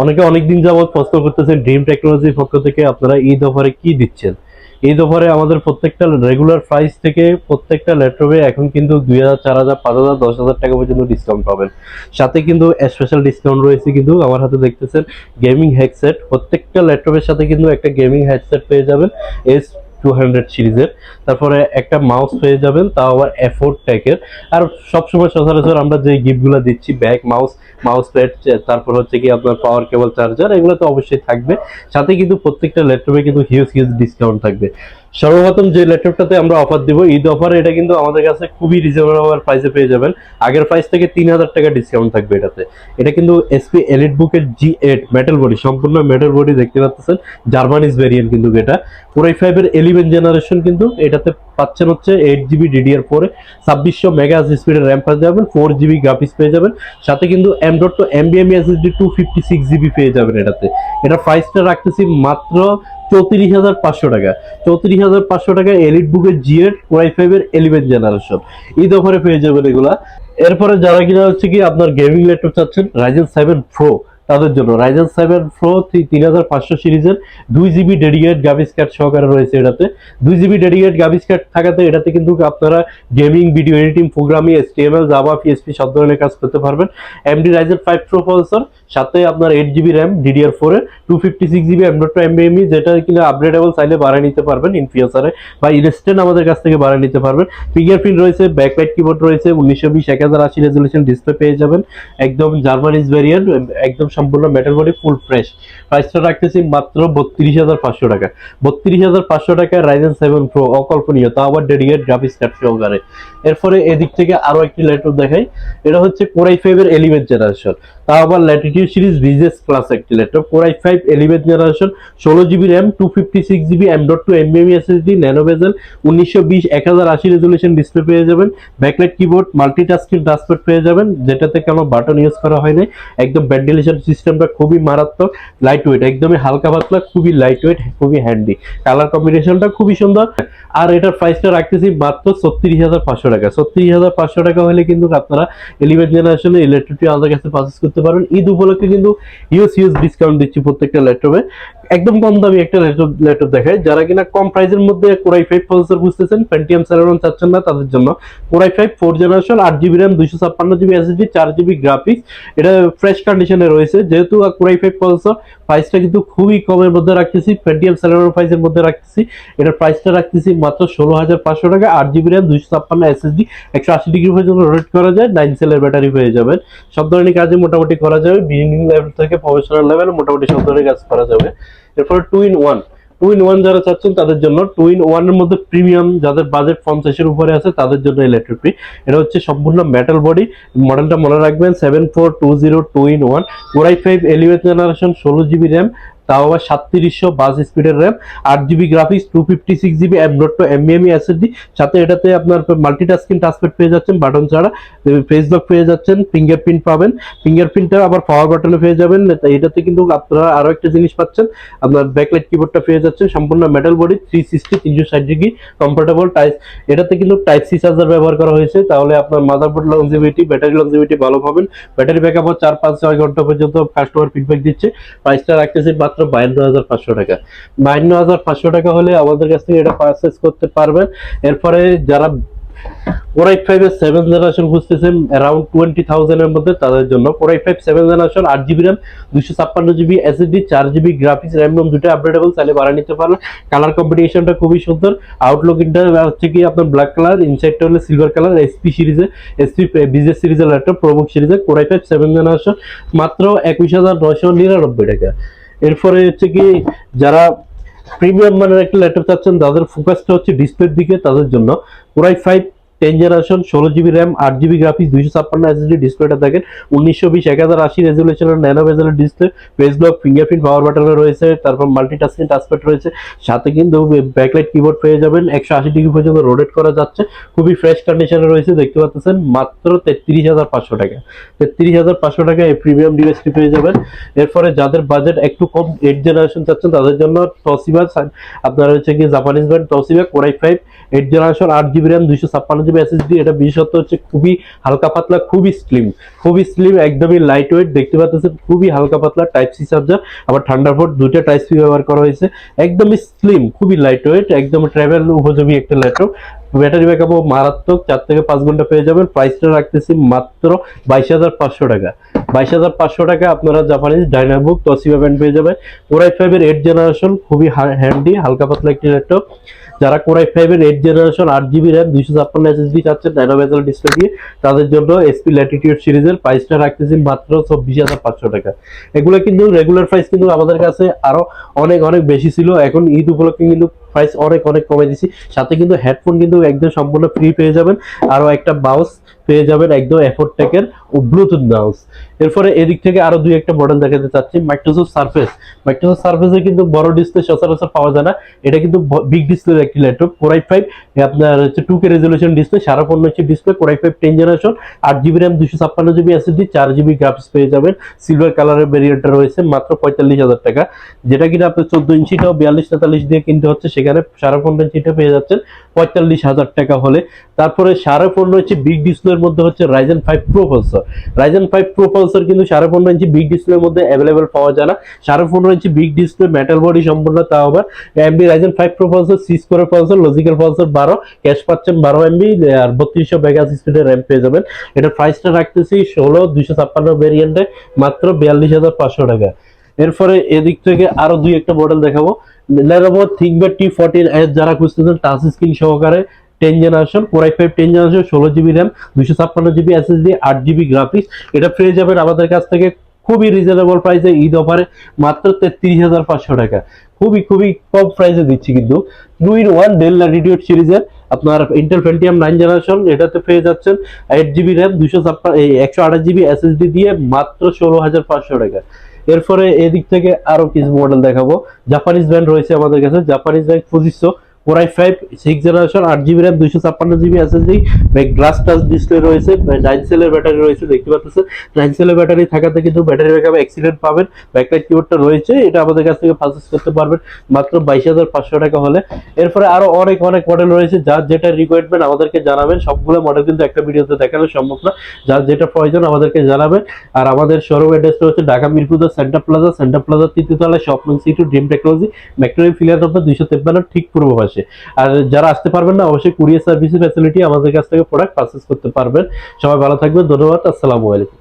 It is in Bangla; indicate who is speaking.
Speaker 1: অনেকে অনেকদিন যাবত প্রশ্ন করতেছেন ড্রিম টেকনোলজির পক্ষ থেকে আপনারা ঈদ অফারে কি দিচ্ছেন। ঈদ অফারে আমাদের প্রত্যেকটা রেগুলার প্রাইস থেকে প্রত্যেকটা ল্যাপটপে এখন কিন্তু 2000, 4000, 5000, 10,000 টাকা পর্যন্ত ডিসকাউন্ট পাবেন। সাথে কিন্তু স্পেশাল ডিসকাউন্ট রয়েছে, কিন্তু আমার হাতে দেখতেছেন গেমিং হেডসেট, প্রত্যেকটা ল্যাপটপের সাথে কিন্তু একটা গেমিং হেডসেট পেয়ে যাবেন S200 সিরিজের। তারপরে একটা মাউস পেয়ে যাবেন, তাও আবার F4 ট্যাকের। আর সবসময় সচরাচর আমরা যে গিফটগুলো দিচ্ছি, ব্যাক মাউস, মাউস প্যাড, তারপর হচ্ছে কি আপনার পাওয়ার কেবল, চার্জার, এগুলো তো অবশ্যই থাকবে। সাথে কিন্তু প্রত্যেকটা ল্যাপটপে কিন্তু হিউজ হিউজ ডিসকাউন্ট থাকবে। সর্বপ্রথম যে ল্যাপটপটাতে আমরা অফার দিব ঈদ অফারে, এটা কিন্তু আমাদের কাছে খুবই রিজনেবল প্রাইসে পেয়ে যাবেন। আগের প্রাইস থেকে 3000 টাকা ডিসকাউন্ট থাকবে এটাতে। এটা কিন্তু এসপি এলিট বুকের G8 মেটাল বডি, সম্পূর্ণ মেটাল বডি দেখতে পাচ্ছেন, জার্মানিজ ভেরিয়েন্ট কিন্তু এটা। কোর i5 এর 11 জেনারেশন কিন্তু এটাতে পাচ্ছেন হচ্ছে 8GB DDR4, 2600 মেগা স্পিডের র্যাম পেয়ে যাবেন, 4GB গ্রাফিক্স পেয়ে যাবেন। সাথে কিন্তু M.2 NVMe SSD 256GB পেয়ে যাবেন এটাতে। এটা প্রাইসটা রাখতেছি মাত্র 34,500 টাকা। 34,500 টাকা এলিট বুকের G8 কোর i5 এর 11 জেনারেশন ঈদ অফারে পেয়ে যাবেন এগুলা। এরপরে যারা কিনা হচ্ছে কি আপনার গেমিং ল্যাপটপ চাচ্ছেন Ryzen 7 Pro, তাদের জন্য Ryzen 7 Pro 3500 সিরিজের 2GB ডেডিকেটেড গ্রাফিক্স কার্ড সহকারে রয়েছে এটাতে। 2GB ডেডিকেটেড গ্রাফিক্স কার্ড থাকাতে এটাতে কিন্তু আপনারা gaming, video editing, programming, HTML, Java, PHP সব ধরনের কাজ করতে পারবেন। AMD Ryzen 5 Pro প্রসেসর, সাথে আপনার 8GB র্যাম DDR4 এর, 256GB M.2 NVMe, যেটা কিনা আপগ্রেডেবল, চাইলে বাড়ায় নিতে পারবেন ইন ফিউচারে, বা ইনস্ট্যান্ট আমাদের কাছ থেকে বাড়ায় নিতে পারবেন। ফিঙ্গারপ্রিন্ট রয়েছে, ব্যাকলাইট কিবোর্ড রয়েছে, 1920 1080 রেজুলেশন ডিসপ্লে পেয়ে যাবেন। একদম জার্মানিজ ভেরিয়েন্ট, একদম সম্পূর্ণ মেটাল বডি, ফুল ফ্রেশ। প্রাইসটা রাখতেছি মাত্র 32,500 টাকা। 32,500 টাকায় Ryzen 7 Pro, অকল্পনীয়, তা আবার ডেডিকেটেড গ্রাফিক্স কার্ড সহকারে। এরপরে এদিক থেকে আরো একটি ল্যাপটপ দেখাই। এটা হচ্ছে কোর i5 এর 11 জেনারেশন, তা আবার ল্যাটিটিউড সিরিজ ভিজেস ক্লাস একটি laptop. Core i5 11 generation, 16GB RAM, 256GB M.2 NVMe SSD, nano বেজেল, 1920 1080 রেজুলেশন ডিসপ্লে পেয়ে যাবেন। ব্যাকলাইট কিবোর্ড, মাল্টিটাস্কিং টাচপ্যাড পেয়ে যাবেন, যেটাতে কোনো বাটন ইউজ করা হয় নাই। একদম ভেন্টিলেশন সিস্টেমটা খুবই মারাত্মক, লাইট ওয়েট, একদমই হালকা পাতলা, খুবই লাইট ওয়েট, খুবই হ্যান্ডি। কালার কম্বিনেশনটা খুবই সুন্দর। আর এটার প্রাইসটা রাখতেছি মাত্র 36,500 টাকা। 36,500 টাকা হলে কিন্তু আপনারা 11 জেনারেশনের ইলেকট্রিকটি আমাদের কাছে পারচেজ করতে পারবেন। ঈদ উপলক্ষে কিন্তু হিউজ হিউজ ডিসকাউন্ট দিচ্ছি প্রত্যেকটা ল্যাপটপে। একদম কম দামি একটা ল্যাপটপ দেখায়, যারা কিনা কম প্রাইসের মধ্যে কোর i5 প্রসেসর বুঝতেছেন, পেন্টিয়াম সেলেরন চাচ্ছেন না, তাদের জন্য core i5 4 generation, 8GB RAM, 256GB SSD, 4GB graphics. এটা ফ্রেশ কন্ডিশনে রয়েছে, যেহেতু কোর i5 প্রসেসর। প্রাইসটা কিন্তু খুবই কমের মধ্যে রাখতেছি, পেন্টিয়াম সেলেরন প্রাইসের মধ্যে রাখতেছি। এটার প্রাইসটা রাখতেছি মাত্র 16,500 টাকা। 8GB র্যাম, 256 SSD, 180 ডিগ্রি পর্যন্ত রোটেট করা যায়, 9 সেলের ব্যাটারি পেয়ে যাবেন। সব ধরনের কাজে মোটামুটি করা যাবে, বিগিনিং লেভেল থেকে প্রফেশনাল লেভেল মোটামুটি সব ধরনের কাজ করা যাবে। এরপর 2 in 1, 2 in 1 যারা চাচ্ছেন তাদের জন্য, 2 in 1 এর মধ্যে প্রিমিয়াম, যাদের বাজেট 50 এর উপরে আছে তাদের জন্য এই ল্যাপটপটি। এটা হচ্ছে সম্পূর্ণ মেটাল বডি, মডেলটা মনে রাখবেন 7420 2 in 1, core i5 11 generation, 16GB RAM, তাও আবার 3700 স্পিডের RAM, 8GB graphics, 256GB M.2 NVMe SSD। সাথে এটাতে আপনার মাল্টিটাস্কিং টাচপ্যাড পেয়ে যাচ্ছেন বাটন ছাড়া, ফেস লক পেয়ে যাচ্ছেন, ফিঙ্গারপ্রিন্ট পাবেন। ফিঙ্গারপ্রিন্টটা আবার পাওয়ার বাটনে পেয়ে যাবেন। এটাতে কিন্তু আপনারা আরো একটা জিনিস পাচ্ছেন, আপনার ব্যাকলাইট কিবোর্ডটা পেয়ে যাচ্ছেন, সম্পূর্ণ metal body, 360 360 degree comfortable type. এটাতে কিন্তু টাইপ সি চার্জার ব্যবহার করা হয়েছে, তাহলে আপনার মাদারবোর্ড লংজিভিটি, ব্যাটারি লংজিভিটি ভালো পাবেন। ব্যাটারি ব্যাকআপ 4-5-6 ঘন্টা পর্যন্ত কাস্টমার ফিডব্যাক দিচ্ছে। প্রাইসটা রাখতেছি মাত্র 52,500 টাকা। 52,500 টাকা হলে আমাদের কাছ থেকে এটা পারচেজ করতে পারবেন। এরপরে যারা কোর i5 এর 7 জেনারেশন খুঁজতেছেন অ্যারাউন্ড 20,000 এর মধ্যে, তাদের জন্য core i5 7 generation, 8GB RAM, 256GB SSD, 4GB graphics, RAM ROM দুটো আপগ্রেডেবল, চাইলে বাড়িয়ে নিতে পারবেন। কালার কম্বিনেশনটা খুবই সুন্দর। আউটলুক ইনটা হচ্ছে কি আপনার ব্ল্যাক কালার, ইনসাইডটা হলো সিলভার কালার। এসপি সিরিজে, এসপি বিজেস সিরিজের ল্যাপটপ, প্রোবুক সিরিজে কোর i5 7 জেনারেশন, মাত্র 21,999 টাকা। এরপরে হচ্ছে কি যারা প্রিমিয়াম মানের একটা ল্যাপটপ চাচ্ছেন, তাদের ফোকাসটা হচ্ছে ডিসপ্লের দিকে, তাদের জন্য core i5 10 generation, 16GB RAM, 8GB graphics, 256 SSD, ডিসপ্লেটা দেখেন 1920 1080 রেজুলেশনের ন্যানো বেজেলের display, face lock, fingerprint, power button রয়েছে, তারপর মাল্টিটাস্কিং টাচপ্যাড রয়েছে। সাথে কিন্তু ব্যাকলাইট কিবোর্ড পেয়ে যাবেন, 180 ডিগ্রি পর্যন্ত রোটেট করা যাচ্ছে, খুবই ফ্রেশ কন্ডিশনে রয়েছে, দেখতে পাচ্ছেন। মাত্র 33,500 টাকা। 33,500 টাকা এই প্রিমিয়াম ডিভাইসটি পেয়ে যাবেন। এরপরে যাদের বাজেট একটু কম, 8 জেনারেশন চাচ্ছেন, তাদের জন্য টসিবা, আপনার হচ্ছে কি Japanese brand Toshiba, core i5 8 generation, 8GB RAM, 256 256GB SSD। এটা বিশেষত্ব হচ্ছে খুবই হালকা পাতলা, খুবই স্লিম, একদমই লাইট ওয়েট। দেখতে পাচ্ছেন খুবই হালকা পাতলা, টাইপ সি চার্জার, আবার থান্ডারবোল্ট দুইটা টাইপ সি ব্যবহার করা হয়েছে। একদমই স্লিম, খুবই লাইট ওয়েট, একদম ট্রাভেল উপযোগী একটা ল্যাপটপ। ব্যাটারি ব্যাকআপও মারাত্মক, 4 থেকে 5 ঘন্টা পেয়ে যাবেন। প্রাইসটা রাখতেছি মাত্র 22,500 টাকা। 22,500 টাকা আপনারা জাপানিজ ডাইনাবুক তসিবা ব্যান্ড পেয়ে যাবেন। কোর i5 এর 8 জেনারেশন, খুবই হ্যান্ডি, হালকা পাতলা একটি ল্যাপটপ। যারা কোর i5 এর 8 জেনারেশন 8GB র্যাম 256 SSD চাচ্ছেন নাইনো বেজেল ডিসপ্লে দিয়ে, তাদের জন্য এসপি ল্যাটিটিউড সিরিজের প্রাইসটা রাখতেছি মাত্র 24,500 টাকা। এগুলো কিন্তু রেগুলার প্রাইস কিন্তু আমাদের কাছে আরো অনেক বেশি ছিল, এখন ঈদ উপলক্ষে কিন্তু প্রাইস অনেক কমে দিছি। সাথে কিন্তু হেডফোন কিন্তু একদম সম্পূর্ণ ফ্রি পেয়ে যাবেন, আরো একটা মাউস পেয়ে যাবেন একদম এফোর্টেকের ও ব্লুটুথ মাউস। এরপরে এদিক থেকে আরো দুই একটা মডেল দেখাতে চাচ্ছি। মাইক্রোসফট সারফেসে কিন্তু বড় ডিসপ্লে সচরাচর পাওয়া যায় না, এটা কিন্তু বিগ ডিসপ্লের একটি ল্যাপটপ। কোর i5 আপনার হচ্ছে 2K resolution display, 15.5 inch display, core i5 10 generation, 8GB RAM 256GB SSD, 4GB graphics পেয়ে যাবেন। সিলভার কালারের ভেরিয়েন্টটা রয়েছে মাত্র 45,000 টাকা, যেটা কিনা আপনার 14 ইঞ্চিটাও 42-43 দিয়ে কিনতে হচ্ছে, সেখানে 15.5 ইঞ্চিটা পেয়ে যাচ্ছেন 45,000 টাকা হলে। তারপরে 15.5 ইঞ্চি বিগ ডিসপ্লের মধ্যে হচ্ছে Ryzen 5 Pro প্রসেসর কিন্তু 15.5 ইঞ্চি বিগ ডিসপ্লের মধ্যে অ্যাভেলেবেল পাওয়া যায় না। 15.5 ইঞ্চি বিগ ডিসপ্লে, মেটাল বডি সম্পূর্ণ, তাও আবার AMD Ryzen 5 Pro প্রসেসর, 6 কোরের প্রসেসর, লজিক্যাল প্রসেসর 12, ক্যাশ পাচ্ছেন 12 MB আর 3200 মেগাহার্টজ স্পিডের র‍্যাম পেয়ে যাবেন। এটা প্রাইসটা রাখতেছি 16 ভেরিয়েন্টে মাত্র 42,500 টাকা। এরপরে এদিক থেকে আরো দুই একটা মডেল দেখাবো। Lenovo ThinkPad T14s যারা খুঁজতেছেন টাচ স্ক্রিন সহকারে 10 generation, core i5 10 generation, 16GB RAM 256GB SSD, 8GB graphics, এটা পেয়ে যাবেন আমাদের কাছ থেকে খুবই রিজনেবল প্রাইসে ঈদ অফারে মাত্র 33,500 টাকা। খুবই কম প্রাইসে দিচ্ছি কিন্তু। 2-in-1 ডেল ল্যাটিটিউড সিরিজের আপনার ইন্টেল পেন্টিয়াম 9 জেনারেশন, এটাতে পেয়ে যাচ্ছেন 8GB র্যাম 128GB SSD দিয়ে মাত্র 16,500 টাকা। এরপরে এদিক থেকে আরো কিছু মডেল দেখাবো। জাপানিজ ব্র্যান্ড রয়েছে আমাদের কাছে, Japanese brand Fujitsu, core i5 6 generation, 8GB RAM 256GB SSD, glass touch display রয়েছে, 9 সেলের ব্যাটারি রয়েছে। দেখতে পাচ্ছেন 9 সেলের ব্যাটারি থাকাতে কিন্তু ব্যাটারি ব্যাকআপ এক্সিলেন্ট পাবেন। ব্যাকলাইট কিবোর্ডটা রয়েছে, এটা আমাদের কাছ থেকে পারচেজ করতে পারবেন মাত্র 22,500 টাকা হলে। এরপরে আরো অনেক মডেল রয়েছে, যার যেটা রিকোয়ারমেন্ট আমাদেরকে জানাবেন। সবগুলো মডেল কিন্তু একটা ভিডিওতে দেখানো সম্ভব না, যার যেটা প্রয়োজন আমাদেরকে জানাবেন। আর আমাদের শোরুম অ্যাড্রেসটা হচ্ছে ঢাকা মিরপুর সেন্টার প্লাজা 3য় তলায়, শপ নং C2, ড্রিম টেকনোলজি, মেট্রো ফিলিয়ার নম্বর 253 ঠিক পূর্ব পাশে। আর যারা আসতে পারবেন না, অবশ্যই কুরিয়ার সার্ভিসের ফ্যাসিলিটি আমাদের কাছ থেকে প্রোডাক্ট পারচেজ করতে পারবেন। সবাই ভালো থাকবেন, ধন্যবাদ, আসসালামু আলাইকুম।